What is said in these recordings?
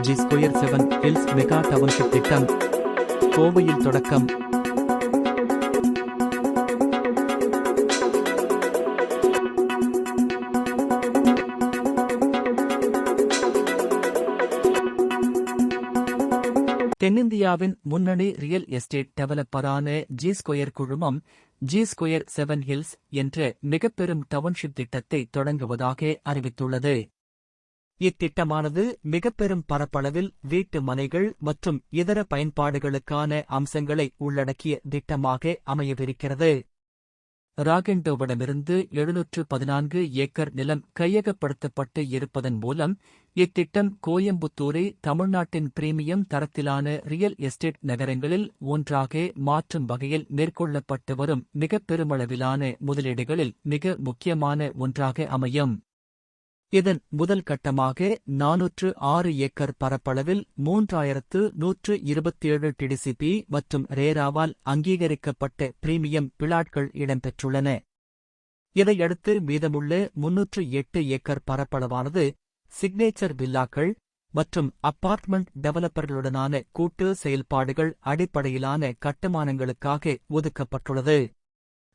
G2 7 Hills mega township திட்டம் கோவையில் தொடக்கம். தென்னிந்தியாவின் முன்னணி ரியல் எஸ்டேட் டெவலப்பரான G2 குழுமம் G2 7 Hills என்ற மிகப்பெரும் டவுன்ஷிப் திட்டத்தை தொடங்குவதாக அறிவித்துள்ளது. இத்திட்டமானது மிகப்பெரும் பரப்பளவில் வீட்டு மனைகள் மற்றும் இதர பயன்பாடுகளுக்கான அம்சங்களை உள்ளடக்கிய திட்டமாக அமையவிருக்கிறது. ராகெண்டோவிடமிருந்து 714 ஏக்கர் நிலம் கையகப்படுத்தப்பட்டு இருப்பதன் மூலம் இத்திட்டம் கோயம்புத்தூரை தமிழ்நாட்டின் பிரீமியம் தரத்திலான ரியல் எஸ்டேட் நகரங்களில் ஒன்றாக மாற்றும் வகையில் மேற்கொள்ளப்பட்டு வரும் மிக பெருமளவிலான முதலீடுகளில் மிக முக்கியமான ஒன்றாக அமையும். இதன் முதல் கட்டமாக 406 ஏக்கர் பரப்பளவில் 3127 டிடிசிபி மற்றும் ரேராவால் அங்கீகரிக்கப்பட்ட பிரீமியம் பிளாட்கள் இடம்பெற்றுள்ளன. இதையடுத்து மீதமுள்ள 308 ஏக்கர் பரப்பளவானது சிக்னேச்சர் வில்லாக்கள் மற்றும் அபார்ட்மெண்ட் டெவலப்பர்களுடனான கூட்டு செயல்பாடுகள் அடிப்படையிலான கட்டுமானங்களுக்காக ஒதுக்கப்பட்டுள்ளது.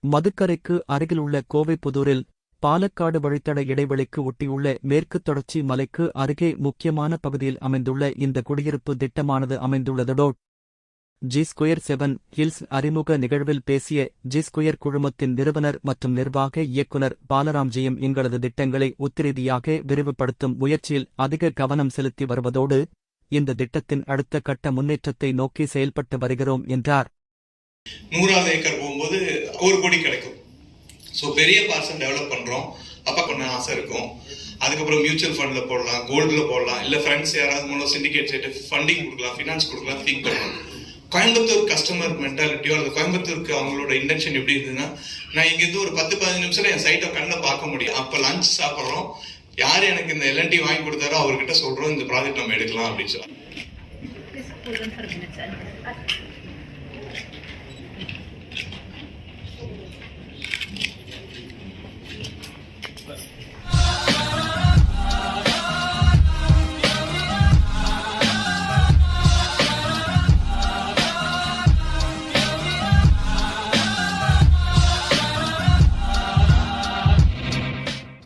மதுக்கரைக்கு அருகிலுள்ள கோவைப்புதூரில் பாலக்காடு வழித்தட இடைவெளிக்கு ஒட்டியுள்ள மேற்கு தொடர்ச்சி மலைக்கு அருகே முக்கியமான பகுதியில் அமைந்துள்ள இந்த குடியிருப்பு திட்டமானது அமைந்துள்ளதோடு G2 7 Hills அறிமுக நிகழ்வில் பேசிய G2 குழுமத்தின் நிறுவனர் மற்றும் நிர்வாக இயக்குனர் பாலராம்ஜியும் எங்களது திட்டங்களை உத்திரீதியாக விரிவுபடுத்தும் முயற்சியில் அதிக கவனம் செலுத்தி வருவதோடு இந்த திட்டத்தின் அடுத்த கட்ட முன்னேற்றத்தை நோக்கி செயல்பட்டு வருகிறோம் என்றார். 100 ஏக்கர் போகும்போது 1 கோடி கிடைக்கும். ஸோ பெரிய பார்சல் டெவலப் பண்ணுறோம். அப்போ கொஞ்சம் ஆசை இருக்கும். அதுக்கப்புறம் மியூச்சுவல் ஃபண்டில் போடலாம், கோல்டில் போடலாம், இல்லை ஃப்ரெண்ட்ஸ் யாராவது மூலம் சிண்டிகேட் சேர்த்து ஃபண்டிங் கொடுக்கலாம், ஃபினான்ஸ் கொடுக்கலாம், திங்க் பண்ணலாம். கோயம்புத்தூர் கஸ்டமர் மென்டாலிட்டியோ அல்லது கோயம்புத்தூருக்கு அவங்களோட இன்டென்ஷன் எப்படி இருந்ததுன்னா, நான் இங்கேருந்து ஒரு 10-15 நிமிஷத்தில் என் சைட்டை கண்ணில் பார்க்க முடியும். அப்போ லஞ்ச் சாப்பிட்றோம், யார் எனக்கு இந்த LNT வாங்கி கொடுத்தாரோ அவர்கிட்ட சொல்கிறோம் இந்த ப்ராஜெக்ட் நம்ம எடுக்கலாம் அப்படின்னு சொல்லலாம்.